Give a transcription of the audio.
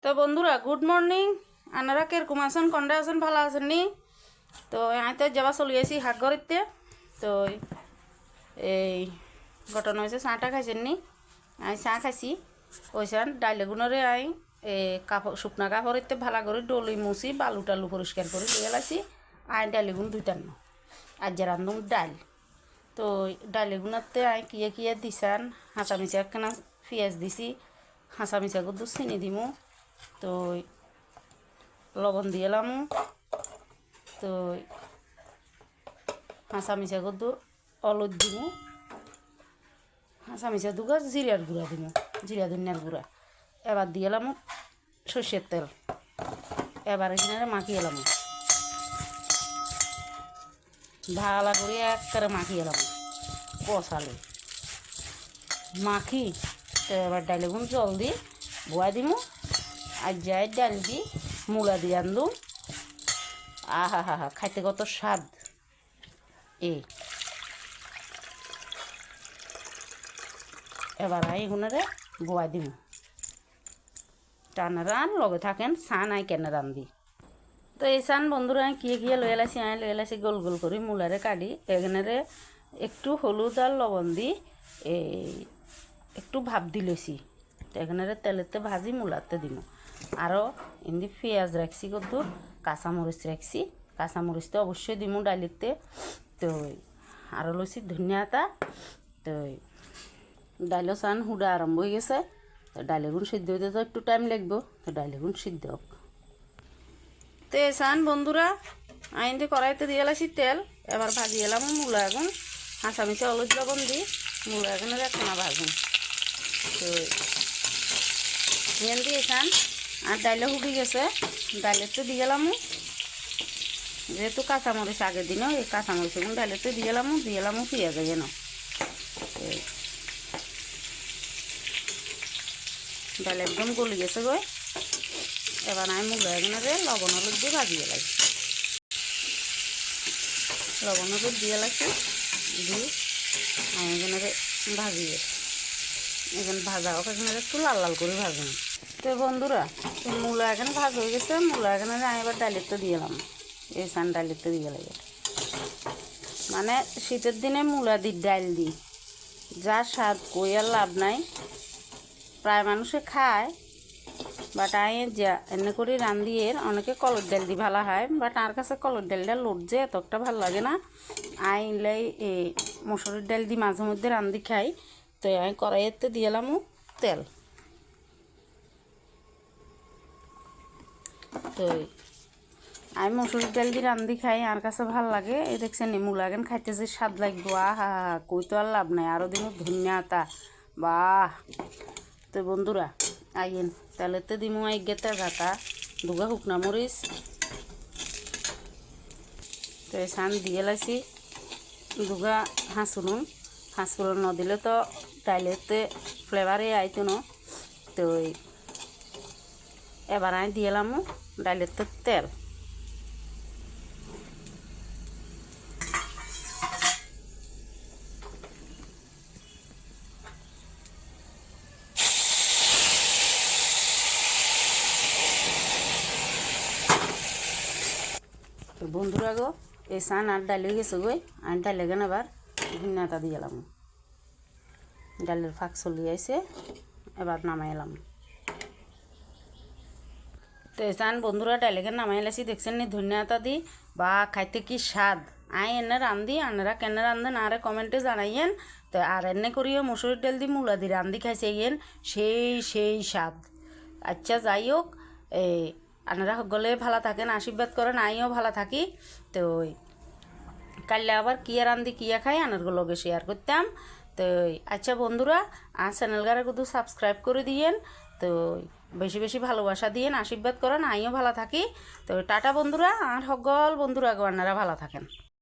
তো বন্ধুরা good morning. আপনারা কিরকম আছেন, কন্ডে আছেন, ভালো আছেন নি? তো আমি তো যাবা চলে গেছি হাট ঘরেতে। তো এই ঘটনা হয়েছে চাটা খাইছেন নি? আমি চা খাইছি। ওইসান ডাইলে গুণরে আই কাপড় শুকনা কাপড়েতে ভালো করে ডলি মুছি বালু টালু পরিষ্কার করে দিয়ে লাইছি। আই ডাইলে গুণ দুইটার ন আর যে রান্ধুম ডাইল। তো ডাইলে গুণাতে আই কিয়ে কিয়ে দিছান হাঁচা মিচা একখানা পেঁয়াজ দিছি, হাঁচা মিচা গুলো চিনি দিমু। তো লবণ দিয়ে এলাম। তো হাঁচা মিচা গুলো অলদ দিমু, হাঁচা মিচা দুগা জিরার গুঁড়া দিমু, জিরা ধনিয়ার গুঁড়া। এবার দিয়ে এলাম সর্ষের তেল। এবার এখানে মাখিয়ে এলাম, ভালো করে একবারে মাখিয়ে এলাম কষালে মাখি। তো এবার ডাইলে গুণ জল দিয়ে বয়া দিমু। আর যাই ডাল দিয়ে মূলা দিয়ে আনলুম। আহা হা হা খাইতে কত স্বাদ। এবার এগুলোরে বয়া দিমু। টানা রান লগে থাকেন চান আই কেন রান্ধি। তো এই চান বন্ধুরা কিয়ে কিয়ে লয়ে এলাইছি। আই লয়ে এলাইছি গোল গোল করে মূলারে কাটি এখানে একটু হলুদ আর লবণ দি একটু ভাপ দি লইছি। তো এখানে তেলেতে ভাজি মূলাতে দিমু। আরও এমনি পেঁয়াজ রাখছি, কত কাঁচামরিচ রাখছি। কাঁচামরিচ তো অবশ্যই দিমু ডালিতে। তো আরও লইছি ধনিয়া আতা। তো ডাইলও চান হুডা আরম্ভ হয়ে গেছে। তো ডাইলেগুন সিদ্ধ হইতে তো একটু টাইম লাগবো। তো ডাইলেগুন সিদ্ধ হোক। তো চান বন্ধুরা আইন কড়াইতে দিয়ে এলাইছি তেল। এবার ভাজি এলাম মূলা এখন হাঁচা মিচা হলুদ লবণ দিই মূলা এখানে একখানা ভাজুন। তো এখান দিয়ে চান আর ডাইলে হুকি গেছে। ডাইলেতে দিয়ে গেলাম, যেহেতু কাঁচামরিচ আগের দিনও এই কাঁচামরিচ এখন ডাইলেতে দিয়ে গেলাম পেঁয়াজ যেন। ডাল একদম গলি গেছে গো। এবার আমি মূলা এখানে লবণ হলুদ দিয়ে ভাজিয়ে লাগি, লবণ হলুদ দিয়ে লাগছে দিয়ে আমি এখানে ভাজিয়ে এখানে ভাজা হোক। এখানে একটু লাল লাল করে ভাজুন। তো বন্ধুরা মূলা এখানে ভাজ হয়ে গেছে। মূলা এখানে আমি এবার ডালিতে দিয়ে এলাম। এই চান ডালিতে দিয়ে লাগে, মানে শীতের দিনে মূলা দি ডাল দিই যা স্বাদ কই আর লাভ নাই। প্রায় মানুষে খায়, বাট আমি যা এনে করি রান্ধিয়ে অনেকে কলর ডাল দি ভালো হয়। বাট আর কাছে কলর ডালটা লোট যে এতটা ভালো লাগে না। আইলাই এই মসুরির ডাল দি মাঝে মধ্যে রান্ধি খাই। তো আমি কড়াইতে দিয়ে এলাম তেল। তো আমি মসুরির ডাল দিয়ে রান্ধি খাই, আর কাছে ভাল লাগে। এই দেখছেন মূলা এখন খাইতে যে স্বাদ লাগবো, আহা কই তো আর লাভ নাই। আরও দিন ধনিয়া আতা বাহ। তো বন্ধুরা আইন তেলেতে দিমু গেতে যাতা দুগা শুকনা মরিচ। তো এই চান দিয়ে লাইছি দুগা হাঁসফুরন ন দিলে তো ডাইলেতে ফ্লেভারে আইতো ন। তো এবার আমি দিয়ে এলাম ডাইলেতে তেল। তো বন্ধুরা গো এই চান আর ডাল হয়ে গেছে গই। আর ডাল এখানে আবার ধনিয়াটা দিয়ে এলাম। ডালের ফাঁক চলি আইছে, এবার নামাই এলাম। তো এই চান বন্ধুরা ডাল এখানে নামাই এলাইছি। দেখছেন নি ধনিয়াটা দি বা খাইতে কি স্বাদ। আই এনে রান্ধি, আপনারা কেন রান্ধেন আরে কমেন্টে জানাইয়েন। তো আর এনে করিও মসুরির ডাল দি মূলা দি রান্ধি খাইছে ইয়েন সেই স্বাদ। আচ্ছা যাই হোক, এই আপনারা সকলে ভালো থাকেন, আশীর্বাদ করেন, আমিও ভালো থাকি। তো কালকে আবার কিয়া রান্ধি কিয়া খাই আনারগুলো লগে শেয়ার করতাম। তো আচ্ছা বন্ধুরা আর চ্যানেলগারে কিন্তু সাবস্ক্রাইব করে দিয়েন। তো বেশি বেশি ভালোবাসা দিয়েন, আশীর্বাদ করেন, আমিও ভালো থাকি। তো টাটা বন্ধুরা, আর সকল বন্ধুরা আপনারা ভালো থাকেন।